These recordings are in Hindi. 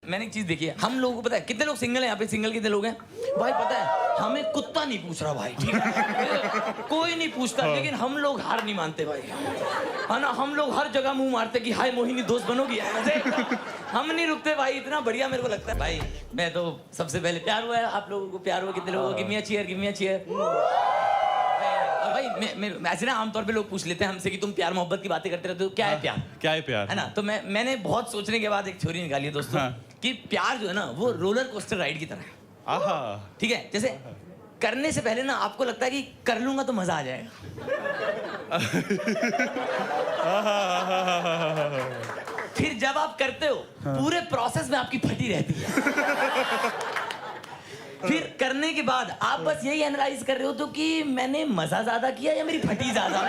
मैंने एक चीज देखी है, हम लोगों को पता है कितने लोग सिंगल हैं यहाँ पे, सिंगल कितने लोग हैं भाई पता है, हमें कुत्ता नहीं पूछ रहा भाई, ठीक है कोई नहीं पूछता, लेकिन हम लोग हार नहीं मानते भाई, है ना, हम लोग हर जगह मुंह मारते कि हाय मोहिनी दोस्त बनोगी, हम नहीं रुकते भाई, इतना बढ़िया मेरे को लगता है भाई। मैं तो सबसे पहले प्यार हुआ है, आप लोगों को प्यार हुआ कितने लोगों को, गिव मी अ चीयर, गिव मी अ चीयर। और भाई मैं ऐसे ना आमतौर पे लोग पूछ लेते हैं हमसे कि तुम प्यार मोहब्बत की बातें करते रहते हो, क्या है प्यार, क्या है प्यार, है ना, तो मैंने बहुत सोचने के बाद एक थ्योरी निकाली है दोस्तों, कि प्यार जो है ना वो रोलर कोस्टर राइड की तरह है, ठीक है, जैसे करने से पहले ना आपको लगता है कि कर लूंगा तो मजा आ जाएगा, फिर जब आप करते हो पूरे प्रोसेस में आपकी फटी रहती है, फिर करने के बाद आप बस यही एनालाइज कर रहे हो तो कि मैंने मजा ज्यादा किया या मेरी फटी ज्यादा,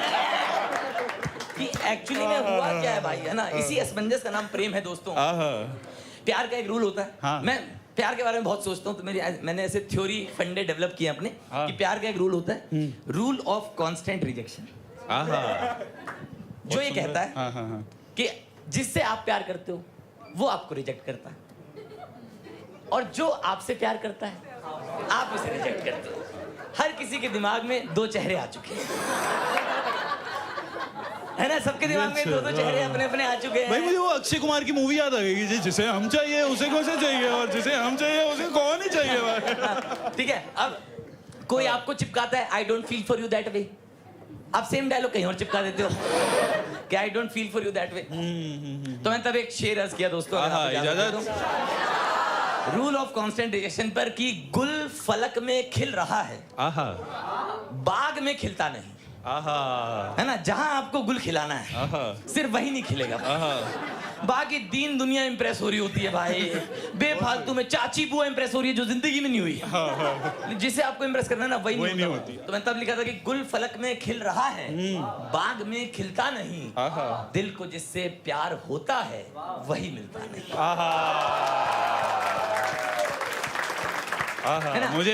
कि एक्चुअली में हुआ क्या है भाई, है ना, इसी असमंजस का नाम प्रेम है दोस्तों। प्यार का एक रूल होता है, मैं प्यार के बारे में बहुत सोचता हूँ, तो मैंने ऐसे थ्योरी फंडे डेवलप किए अपने, कि प्यार का एक रूल होता है, रूल ऑफ कांस्टेंट रिजेक्शन, जो ये कहता है कि जिससे आप प्यार करते हो वो आपको रिजेक्ट करता है, और जो आपसे प्यार करता है आप उसे रिजेक्ट करते हो। हर किसी के दिमाग में दो चेहरे आ चुके हैं, है ना, सबके दिमाग में दो चेहरे अपने अपने आ चुके हैं। भाई मुझे वो अक्षय कुमार की मूवी याद आ गई, जिसे हम चाहिए उसे कौन से चाहिए, और जिसे हम चाहिए उसे कौन ही चाहिए भाई। ठीक है, अब कोई आपको चिपकाता है I don't feel for you that way, आप सेम डायलॉग कहीं और चिपका देते हो कि I don't feel for you that way. तो मैं तब एक शेर अर्ज किया दोस्तों, रूल ऑफ कांस्टेंट रिजेक्शन पर, कि गुल फलक में खिल रहा है, बाग में खिलता नहीं, है ना, जहां आपको गुल खिलाना है सिर्फ वही नहीं खिलेगा, बाकी दीन दुनिया इंप्रेस हो रही होती है भाई, बेफालतू में चाची बुआ इंप्रेस हो रही है जो जिंदगी में नहीं हुई, जिसे आपको इंप्रेस करना है ना वही नहीं होती। तो मैं तब लिखा था कि गुल फलक में खिल रहा है, बाग में खिलता नहीं, दिल को जिससे प्यार होता है वही मिलता नहीं।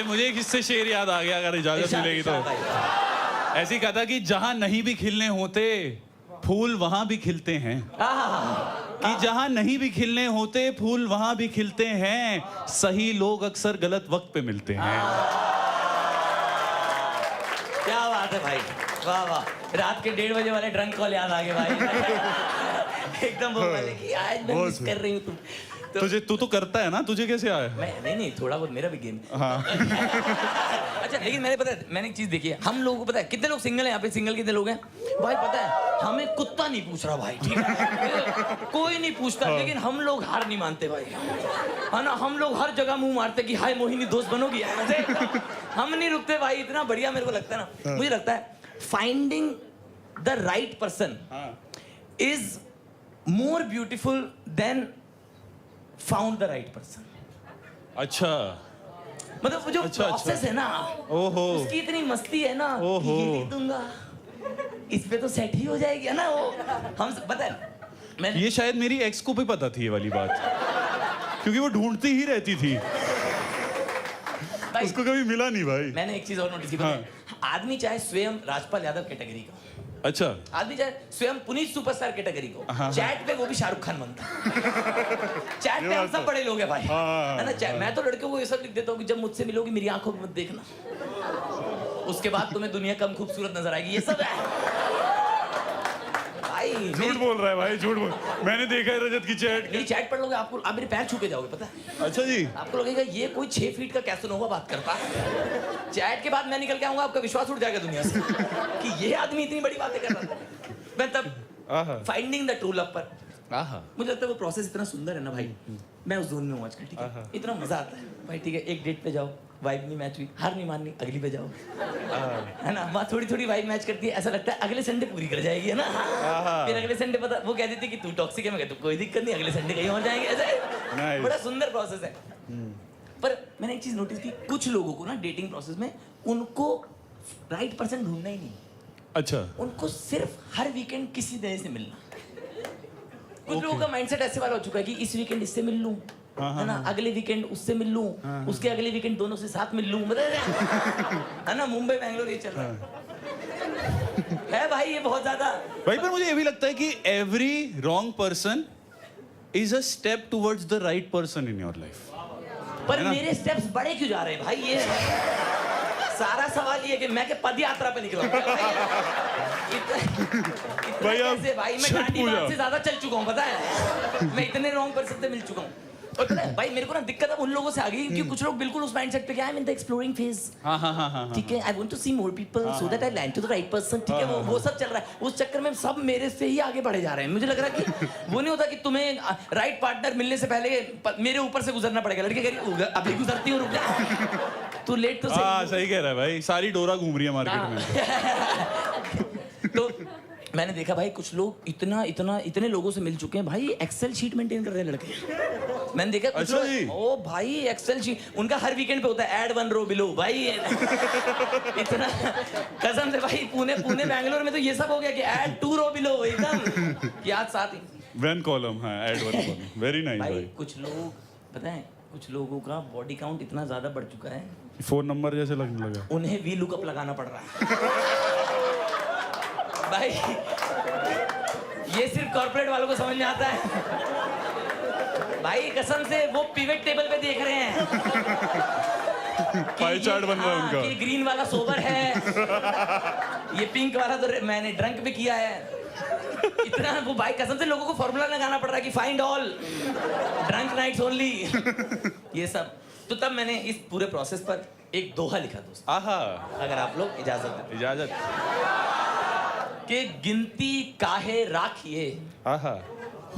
मुझे किससे शेर याद आ गया, अगर इजाजत मिलेगी तो। ऐसे ही कहा था कि जहां नहीं भी खिलने होते फूल वहां भी खिलते हैं, कि जहां नहीं भी खिलने होते फूल वहां भी खिलते हैं, सही लोग अक्सर गलत वक्त पे मिलते हैं। क्या बात है भाई, वाह वाह, रात के 1:30 बजे वाले ड्रंक कॉल याद आ गए भाई, एकदम वो वाले कि आज मैं मिस कर रही हूँ तुम तो, तुझे तू तो करता है ना, तुझे कैसे आया? नहीं थोड़ा बहुत मेरा भी गेम। अच्छा, लेकिन मैंने एक चीज देखी है, हम लोगों को पता है कितने लोग सिंगल हैं यहाँ पे, सिंगल कितने लोग हैं भाई पता है, हमें कुत्ता नहीं पूछ रहा भाई, ठीक है कोई नहीं पूछता, लेकिन हम लोग हार नहीं मानते भाई, है ना, हम लोग हर जगह मुंह मारते कि हाय मोहिनी दोस्त बनोगी, हम नहीं रुकते भाई, इतना बढ़िया मेरे को लगता है ना। मुझे लगता है finding the right person is more beautiful then found the right person. अच्छा, मतलब वो जो प्रोसेस है ना, उसकी इतनी मस्ती है ना, ये लिख दूंगा इस पे तो सेट ही हो जाएगी, है ना, वो हम पता है ये शायद मेरी एक्स को भी पता थी ये वाली बात, क्योंकि वो ढूंढती ही रहती थी, उसको कभी मिला नहीं भाई। मैंने एक चीज और नोटिस की, आदमी चाहे स्वयं राजपाल यादव कैटेगरी का, अच्छा, आदमी चाहे स्वयं पुनीत सुपरस्टार कैटेगरी को, चैट पे वो भी शाहरुख खान बनता चैट पे हम सब बड़े लोग हैं भाई, है ना, मैं तो लड़कियों को ये सब लिख देता हूँ कि जब मुझसे मिलोगी मेरी आंखों में मत देखना, उसके बाद तुम्हें दुनिया कम खूबसूरत नजर आएगी, ये सब है भाई। झूठ बोल रहा है भाई, झूठ बोल, मैंने देखा है रजत की चैट, मेरी चैट पढ़ लोगे आपको, आप मेरे पैर छू के जाओगे पता है। अच्छा जी, आपको लगेगा ये कोई 6 फीट का कैसनोवा बात करता है, चैट के बाद मैं निकल के आऊंगा, आपका विश्वास उठ जाएगा दुनिया से कि ये आदमी इतनी बड़ी बातें कर रहा था। मैं तब फाइंडिंग द ट्रू लव पर, मुझे लगता है वो प्रोसेस इतना सुंदर है ना भाई, मैं उस जोन में हूँ आजकल, ठीक है, इतना मजा आता है भाई, ठीक है, एक डेट पे जाओ, वाइब नहीं मैच हुई, हार नहीं माननी, अगली पे जाओ, है ना, वहाँ थोड़ी थोड़ी वाइब मैच करती है, ऐसा लगता है अगले संडे पूरी कर जाएगी, है ना, फिर अगले संडे पता वो कह देती है कि तू टॉक्सिक है, मैं कहता हूँ कोई दिक्कत नहीं, अगले संडे कहीं और जाएंगे, ऐसा बड़ा सुंदर प्रोसेस है। पर मैंने एक चीज नोटिस की, कुछ लोगों को ना डेटिंग प्रोसेस में उनको राइट पर्सन ढूंढना ही नहीं, अच्छा, उनको सिर्फ हर वीकेंड किसी तरह से मिलना। कुछ लोगों का माइंडसेट ऐसे वाला हो चुका है कि इस वीकेंड इससे मिल लूं, है ना, अगले वीकेंड उससे मिल लूं, उसके अगले वीकेंड दोनों से साथ मिल लूं, है ना, मुंबई बैंगलोर ये चल रहा है भाई, ये बहुत ज्यादा भाई। पर मुझे ये भी लगता है कि every wrong person is a step towards the right person in your life. पर मेरे स्टेप्स बड़े क्यों जा रहे हैं भाई? ये सारा सवाल ये है कि मैं के पद यात्रा पे निकला हूं क्या भाई? भाई आप कैसे भाई? मैं छठ गांधी पूजा। बात से ज्यादा चल चुका हूँ, पता है? मैं इतने रॉन्ग पर्सन से मिल चुका हूँ। और पता है भाई मेरे को ना दिक्कत अब उन लोगों से आ गई क्योंकि कुछ लोग बिल्कुल उस माइंडसेट पे क्या है, इन द एक्सप्लोरिंग फेज। हाँ ठीक है, I want to see more people so that I land to the right person. ठीक है, वो सब चल रहा है। उस चक्कर में सब मेरे से ही आगे बढ़े जा रहे हैं। मुझे लग रहा है कि वो नहीं होता कि तुम्हें राइट पार्टनर मिलने से पहले मेरे ऊपर से गुजरना पड़ेगा। लड़के कह रही अभी गुजरती हूँ, रुक जा तू लेट तो हाँ सही कह रहा है भाई, सारी डोरा घूम रही है मार्केट में। तो मैंने देखा भाई कुछ लोग इतने लोगों से मिल चुके हैं भाई, एक्सेल शीट मेंटेन कर रहे हैं लड़के। मैंने देखा कुछ अच्छा जी। लोग, ओ भाई एक्सेल शीट उनका हर वीकेंड पे होता है, ऐड 1 रो बिलो भाई। इतना कसम से भाई, पुणे बैंगलोर में तो ये सब हो गया कि ऐड 2 रो बिलो एकदम याद साथ ही 1 कॉलम, हाँ ऐड 1 कॉलम, वेरी नाइस भाई। भाई। कुछ लोग पता है, कुछ लोगों का बॉडी काउंट इतना ज्यादा बढ़ चुका है, फोन नंबर जैसे लगने लगा। उन्हें वी लुकअप लगाना पड़ रहा है। भाई ये सिर्फ कॉर्पोरेट वालों को समझ में आता है भाई, कसम से वो पिवट टेबल पे देख रहे हैं पाई चार्ट बन रहा है उनका। कि ग्रीन वाला सोबर है, ये पिंक वाला तो मैंने ड्रंक भी किया है। इतना वो भाई कसम से लोगों को फॉर्मूला लगाना पड़ रहा है कि find all drunk nights only, ये सब। तो तब मैंने इस पूरे प्रोसेस पर एक दोहा लिखा दोस्त, आहा, अगर आप लोग इजाजत दें। इजाजत। कि गिनती काहे राखिए आहा,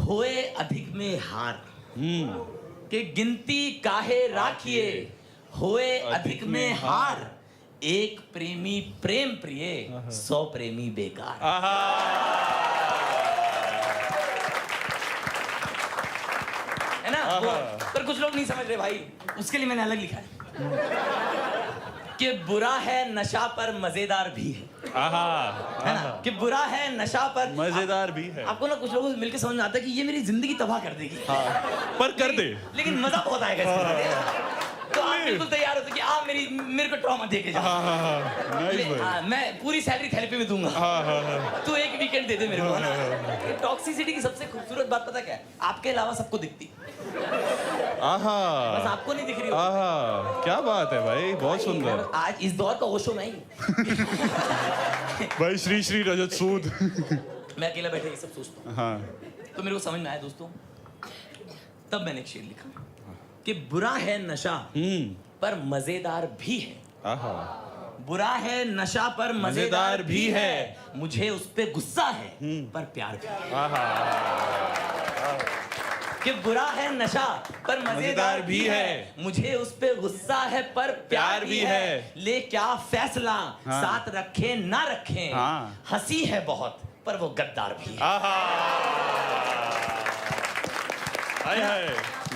होए अधिक में हार। कि गिनती काहे राखिए होए अधिक में हार, एक प्रेमी प्रेम प्रिय 100 प्रेमी बेकार। आहा। है ना वो, पर कुछ लोग नहीं समझ रहे भाई, उसके लिए मैंने अलग लिखा है कि बुरा है नशा पर मजेदार भी है। आहा, है ना कि बुरा है नशा पर मजेदार भी है। आपको ना कुछ लोगों से मिलकर समझ में आता है कि ये मेरी जिंदगी तबाह कर देगी, पर कर दे, लेकिन मजा बहुत आएगा इसके साथ। तो आप बिल्कुल तैयार होते कि आप मेरे को ट्रॉमा दे के जाओ। नाइस भाई। मैं पूरी सैलरी थेरेपी में दूंगा, तू एक वीकेंड दे दे मेरे को, है ना। टॉक्सिसिटी की सबसे खूबसूरत बात पता क्या है? आपके अलावा सबको दिखती, आहा, बस आपको नहीं दिख रही। आहा, क्या बात है भाई, बहुत सुंदर। आज इस दौर का ओशो मैं ही भाई श्री श्री रजत सूद। मैं अकेला बैठे ये सब सोचता हूँ। हाँ, तो मेरे को समझ में आया दोस्तों, तब मैंने एक शेर लिखा कि बुरा है नशा पर मजेदार भी है। आहा, बुरा है नशा पर मजेदार भी है, मुझे उस पे गुस्सा है पर प्यार भी है। आहा, कि बुरा है नशा पर मजेदार भी है, मुझे उस पे गुस्सा है पर प्यार भी है। ले क्या फैसला साथ रखे ना रखें, हंसी है बहुत पर वो गद्दार भी है। आहा, हाय हाय,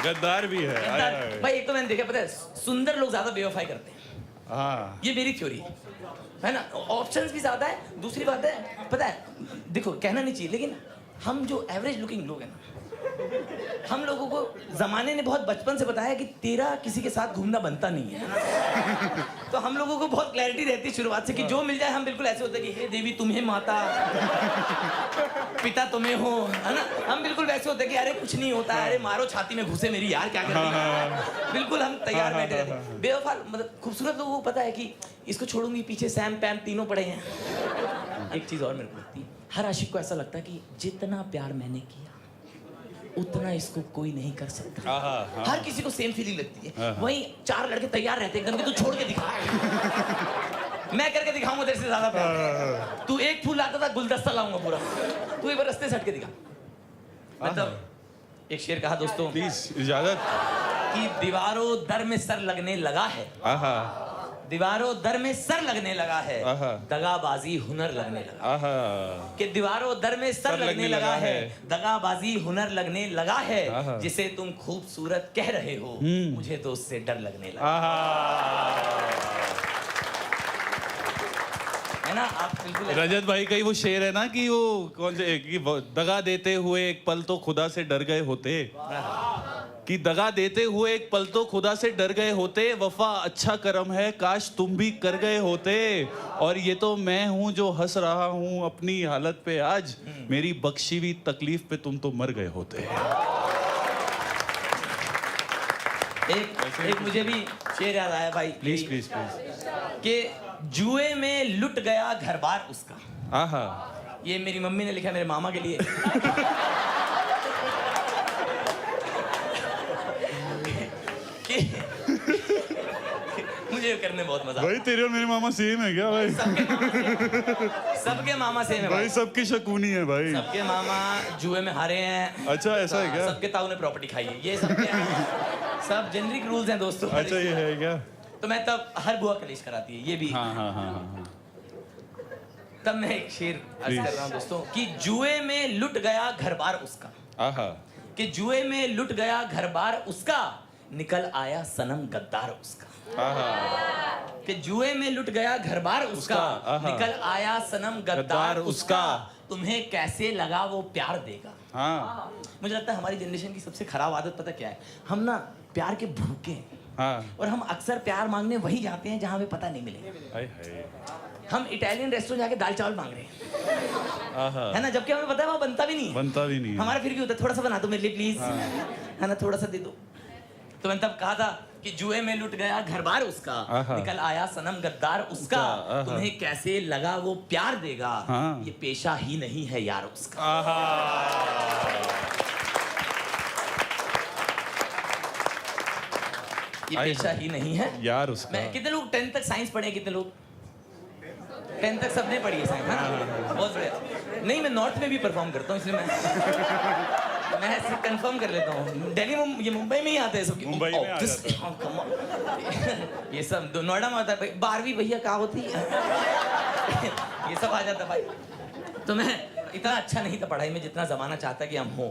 गद्दार भी है। हाय हाय। भाई एक तो मैंने देखा, पता है सुंदर लोग ज्यादा बेवफाई करते हैं, हाँ, ये मेरी थ्योरी है ना। ऑप्शंस भी ज्यादा है। दूसरी बात है, पता है देखो कहना नहीं चाहिए, लेकिन हम जो एवरेज लुकिंग लोग हैं ना, हम लोगों को जमाने ने बहुत बचपन से बताया कि तेरा किसी के साथ घूमना बनता नहीं है। तो हम लोगों को बहुत क्लैरिटी रहती है शुरुआत से कि जो मिल जाए हम बिल्कुल ऐसे होते हैं कि हे देवी तुम्हें माता, पिता तुम्हें हो, है ना। हम बिल्कुल वैसे होते हैं कि अरे कुछ नहीं होता, अरे मारो छाती में घुसे मेरी यार, क्या कर बिल्कुल हम तैयार बैठे रहते हैं। बेवफा मतलब खूबसूरत लोगों को पता है कि इसको छोड़ूंगी, पीछे सैम पैम तीनों पड़े हैं। एक चीज और मेरे को लगती है, हर आशिक को ऐसा लगता है कि जितना प्यार मैंने किया उतना इसको कोई नहीं कर सकता। हर किसी को सेम फीलिंग लगती है। वहीं 4 लड़के तैयार रहते हैं कि तू छोड़ के दिखा, मैं करके दिखाऊंगा तेरे से ज्यादा प्यार। तू एक फूल लाता था, गुलदस्ता लाऊंगा पूरा, तू एक बार रास्ते से हट के दिखा। मतलब एक शेर कहा दोस्तों, प्लीज इजाजत। कि दीवारों दर में सर लगने लगा है, दीवारों दर में सर लगने लगा है, दगाबाजी हुनर लगने लगा। कि दीवारों दर में सर लगने लगा है, दगाबाजी हुनर लगने लगा है। जिसे तुम खूबसूरत कह रहे हो, मुझे तो उससे डर लगने लगा। है ना, आप बिल्कुल रजत भाई का ही वो शेर है ना कि वो कौन से कि दगा देते हुए एक पल तो खुदा से डर गए होते, कि दगा देते हुए एक पल तो खुदा से डर गए होते, वफा अच्छा करम है काश तुम भी कर गए होते, और ये तो मैं हूं जो हंस रहा हूं अपनी हालत पे आज, मेरी बख्शी हुई तकलीफ पे तुम तो मर गए होते। एक मुझे भी शेर याद आया भाई। Please please please. कि जुए में लुट गया घर बार उसका। आहा। ये मेरी मम्मी ने लिखा मेरे मामा के लिए। मुझे करने बहुत मजा भाई तेरे और मेरे मामा सेम है क्या भाई? सबके मामा सेम है भाई, सबकी शकुनी है भाई। सबके मामा जुए में हारे हैं। अच्छा ऐसा है क्या? सबके ताऊ ने प्रॉपर्टी खाई है, ये सबके सब जेनरिक रूल्स हैं दोस्तों। अच्छा ये है क्या? तो मैं तब हर बुआ कलेश कराती है, ये भी। हाँ हाँ हाँ हाँ। तब मैं एक शेर अर्ज कर रहा हूँ दोस्तों कि जुए में लुट गया घर बार उसका। आहा। कि जुए में लुट गया घर बार उसका, निकल आया सनम गद्दार उसका। आहा। कि जुए में लुट गया घर बार उसका, निकल आया सनम गद्दार उसका, तुम्हें कैसे लगा वो प्यार देगा। हाँ। मुझे लगता है हमारी जनरेशन की सबसे खराब आदत पता क्या है, हम ना प्यार के भूखे हैं। हाँ। और हम अक्सर प्यार मांगने वही जाते हैं जहां हमें पता नहीं मिले। हाय हाय। हम इटालियन रेस्टोरेंट जाके दाल चावल मांग रहे हैं, है ना, जबकि हमें पता है वहाँ बनता भी नहीं है। बनता भी नहीं है। हमारा फिर भी होता है थोड़ा सा बना दो मेरे लिए प्लीज, है ना, थोड़ा सा दे दो। तो मैंने तब कहा था कि जुए में लुट गया घर बार उसका, निकल आया सनम गद्दार उसका, तुम्हें कैसे लगा वो प्यार देगा। ये पेशा ही नहीं है यार उसका। ये पेशा ही नहीं है यार उसका। मैं कितने लोग 10th तक साइंस पढ़े? कितने लोग 10th तक सबने पढ़ी है साइंस, है ना? बहुत बढ़िया। नहीं, मैं नॉर्थ में भी परफॉर्म करता हूँ, इसलिए मैं ऐसे कंफर्म कर लेता हूँ। दिल्ली ये मुंबई में ही आते हैं सब। मुंबई में आ जाते ये सब नोएडा में आता है। 12वीं भैया क्या होती है? ये सब आ जाता भाई। तो मैं इतना अच्छा नहीं था पढ़ाई में जितना जमाना चाहता कि हम हो।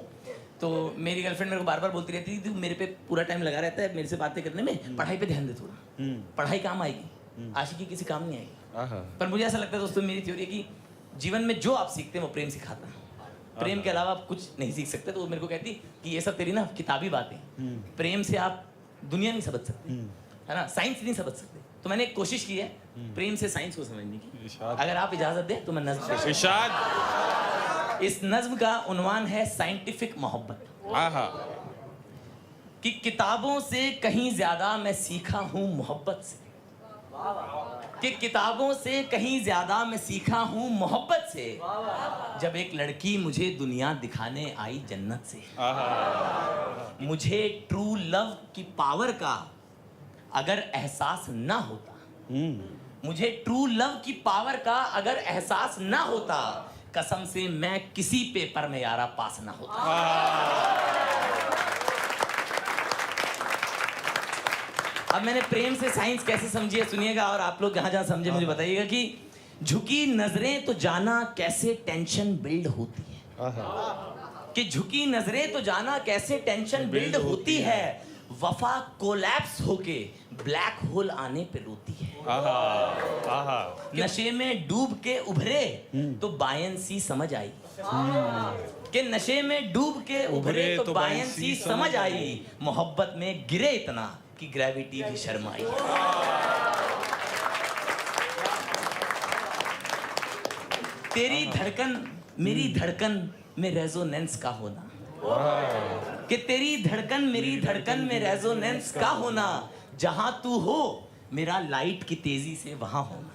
तो मेरी गर्लफ्रेंड मेरे को बार बार बोलती रहती थी, तू मेरे पे पूरा टाइम लगा रहता है मेरे से बातें करने में, पढ़ाई पे ध्यान दे थोड़ा। पढ़ाई काम आएगी, आशिकी किसी काम नहीं आएगी। पर मुझे ऐसा लगता है दोस्तों, मेरी थ्योरी है कि जीवन में जो आप सीखते हैं वो प्रेम सिखाता है। प्रेम के अलावा आप कुछ नहीं सीख सकते। तो वो मेरे को कहती कि ये सब तेरी ना किताबी बातें, प्रेम से आप दुनिया नहीं समझ सकते, है ना, साइंस नहीं समझ सकते। तो मैंने एक कोशिश की है प्रेम से साइंस को समझने की। अगर आप इजाजत दें तो मैं नज्म पेश करूं। इस नज्म का उन्वान है साइंटिफिक मोहब्बत। कि किताबों से कहीं ज्यादा मैं सीखा हूं मोहब्बत से। कि किताबों से कहीं ज्यादा मैं सीखा हूं मोहब्बत से, जब एक लड़की मुझे दुनिया दिखाने आई जन्नत से। मुझे ट्रू लव की पावर का अगर एहसास ना होता, मुझे ट्रू लव की पावर का अगर एहसास ना होता, कसम से मैं किसी पेपर में यारा पास ना होता। अब मैंने प्रेम से साइंस कैसे समझी है सुनिएगा, और आप लोग जहां जहां समझे मुझे बताइएगा। कि झुकी नजरें तो जाना कैसे टेंशन बिल्ड होती है। कि झुकी नजरें तो जाना कैसे टेंशन बिल्ड होती है, वफा कोलैप्स होके ब्लैक होल आने पे रोती है। नशे में डूब के उभरे तो बायंसी समझ आई। कि नशे में डूब के उभरे तो बायंसी समझ आई, मोहब्बत में गिरे इतना कि ग्रेविटी भी शर्माई। तेरी धड़कन मेरी धड़कन में रेजोनेंस का होना। कि तेरी धड़कन मेरी धड़कन में रेजोनेंस का होना, जहां तू हो मेरा लाइट की तेजी से वहां होना।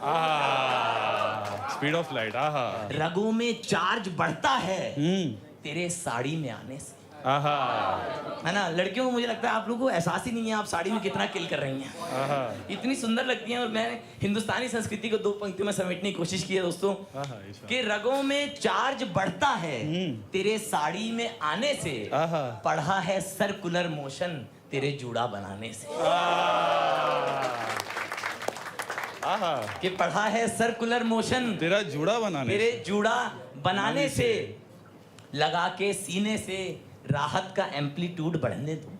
Speed of light. रगों में चार्ज बढ़ता है तेरे साड़ी में आने से। है ना, लड़कियों को मुझे लगता है आप लोगों को एहसास ही नहीं है आप साड़ी में कितना किल कर रही हैं। इतनी सुंदर लगती हैं। और मैंने हिंदुस्तानी संस्कृति को 2 पंक्तियों में समेटने की कोशिश की है दोस्तों। कि रगों में चार्ज बढ़ता है तेरे साड़ी में आने से, पढ़ा है सर्कुलर मोशन तेरे जूड़ा बनाने से। कि पढ़ा है सर्कुलर मोशन तेरा जूड़ा बनाने, तेरे जूड़ा बनाने से, लगा के सीने से राहत का एम्पलीट्यूड बढ़ने दो।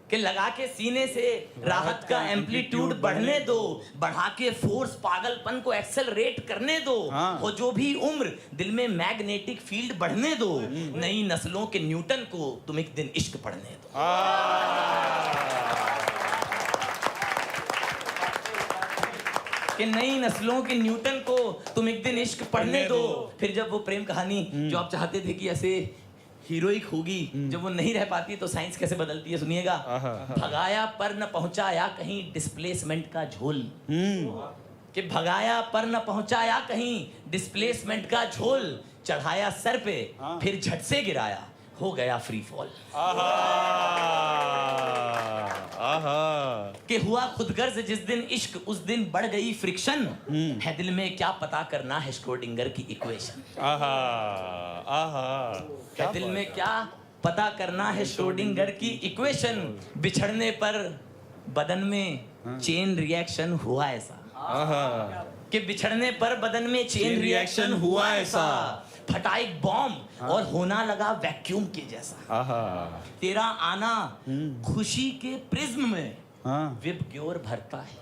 कि लगा के सीने से राहत का एम्पलीट्यूड बढ़ने दो, बढ़ा के फोर्स पागलपन को एक्सेलरेट करने दो। हो जो भी उम्र दिल में मैग्नेटिक फील्ड बढ़ने दो, नई नस्लों के न्यूटन को तुम एक दिन इश्क पढ़ने दो। कि नई नस्लों के न्यूटन को तुम एक दिन इश्क पढ़ने दो। फिर जब वो प्रेम कहानी जो आप चाहते थे कि ऐसे हीरोइक होगी जब वो नहीं रह पाती तो साइंस कैसे बदलती है, सुनिएगा। भगाया पर न पहुंचाया कहीं डिस्प्लेसमेंट का झोल, कि भगाया पर न पहुंचाया कहीं डिस्प्लेसमेंट का झोल, चढ़ाया सर पे फिर झट से गिराया हो गया फ्री फॉल। कि हुआ खुदगर्ज जिस दिन इश्क उस दिन बढ़ गई फ्रिक्शन, है दिल में क्या पता करना है श्रोडिंगर की इक्वेशन। है दिल में क्या पता करना है श्रोडिंगर की इक्वेशन, बिछड़ने पर बदन में चेन रिएक्शन हुआ ऐसा, कि बिछड़ने पर बदन में चेन रिएक्शन हुआ ऐसा, फटा एक बॉम्ब और होना लगा वैक्यूम के जैसा। तेरा आना खुशी के प्रिज्म में विबग्योर भरता है,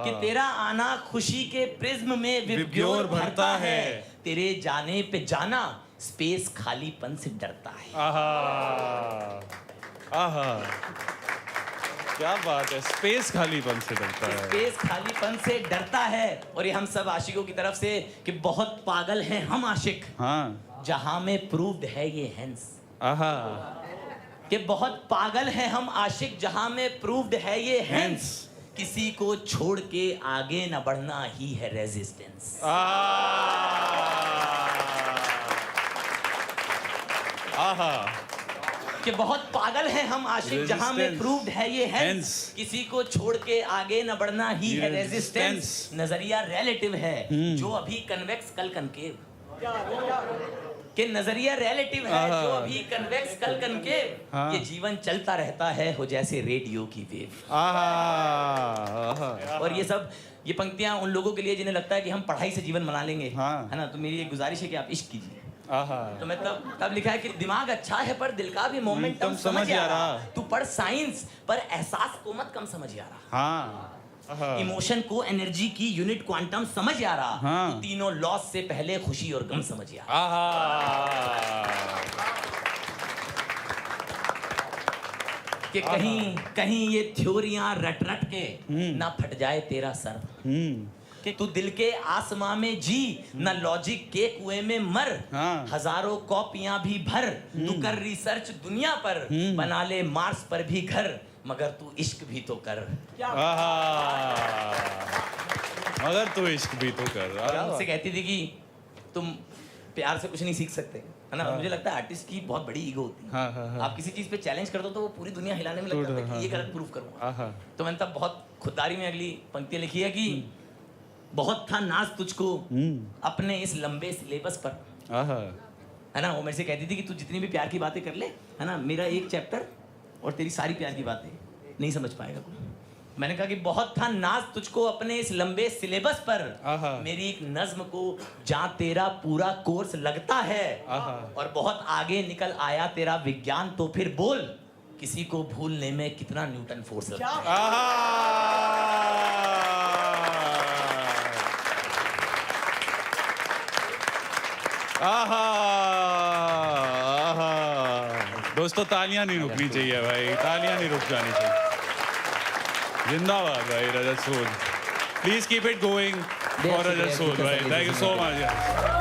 कि तेरा आना खुशी के प्रिज्म में विबग्योर भरता है, तेरे जाने पे जाना स्पेस खालीपन से डरता है। क्या बात है, स्पेस खालीपन से डरता है, स्पेस खालीपन से डरता है। और ये हम सब आशिकों की तरफ से कि बहुत पागल हैं हम आशिक, जहां में प्रूव्ड है ये हेंस। कि बहुत पागल हैं हम आशिक जहां में प्रूव्ड है ये हेंस, किसी को छोड़ के आगे न बढ़ना ही है रेजिस्टेंस। कि बहुत पागल हैं हम आशिक जहां में प्रूव्ड है ये हेंस, किसी को छोड़ के आगे न बढ़ना ही है रेजिस्टेंस। नजरिया रिलेटिव है जो अभी कन्वेक्स कल कनकेव, कि नजरिया रिलेटिव है जो अभी कन्वेक्स कल कनकेव, ये जीवन चलता रहता है हो जैसे रेडियो की वेव। और ये पंक्तियां उन लोगों के लिए जिन्हें लगता है कि हम पढ़ाई से जीवन बना लेंगे, है ना, तो मेरी एक गुजारिश है कि आप इश्क कीजिए। तो मैं तब लिखा है कि दिमाग अच्छा है पर दिल का भी मोमेंटम समझ आ रहा, तू पढ़ साइंस पर एहसास को मत कम समझ आ रहा, इमोशन को एनर्जी की यूनिट क्वांटम समझ आ रहा, तू तीनों लॉस से पहले खुशी और गम समझ आ रहा। कि कहीं ये थ्योरियां रट के ना फट जाए तेरा सर, कि तू दिल के आसमां में जी न लॉजिक के कुएं में मर, हजारों कॉपियां भी भर, तू कर रिसर्च दुनिया पर, बना ले मार्स पर भी घर, मगर तू इश्क भी तो कर। मगर तू इश्क भी तो कर। मुझसे कहती थी कि तुम प्यार से कुछ नहीं सीख सकते, है ना। मुझे लगता है आर्टिस्ट की बहुत बड़ी ईगो होती है। आप किसी चीज पे चैलेंज कर दो तो वो पूरी दुनिया हिलाने में लगता है कि ये गलत प्रूफ करूंगा। तो मैंने तब बहुत खुददारी में अगली पंक्तियां लिखी है कि बहुत था नाज तुझको अपने इस लंबे सिलेबस पर, है ना। वो मेरे से कहती थी कि तू जितनी भी प्यार की बातें कर ले, है ना, मेरा एक चैप्टर और तेरी सारी प्यार की बातें नहीं समझ पाएगा कोई। मैंने कहा कि बहुत था नाज तुझको अपने इस लंबे सिलेबस पर, मेरी एक नज्म को जहां तेरा पूरा कोर्स लगता है, और बहुत आगे निकल आया तेरा विज्ञान, तो फिर बोल किसी को भूलने में कितना न्यूटन फोर्स लगता है। दोस्तों तालियां नहीं रुकनी चाहिए भाई, तालियां नहीं रुक जानी चाहिए। जिंदाबाद भाई Rajat Sood, please keep it going for Rajat Sood भाई, थैंक यू सो मच।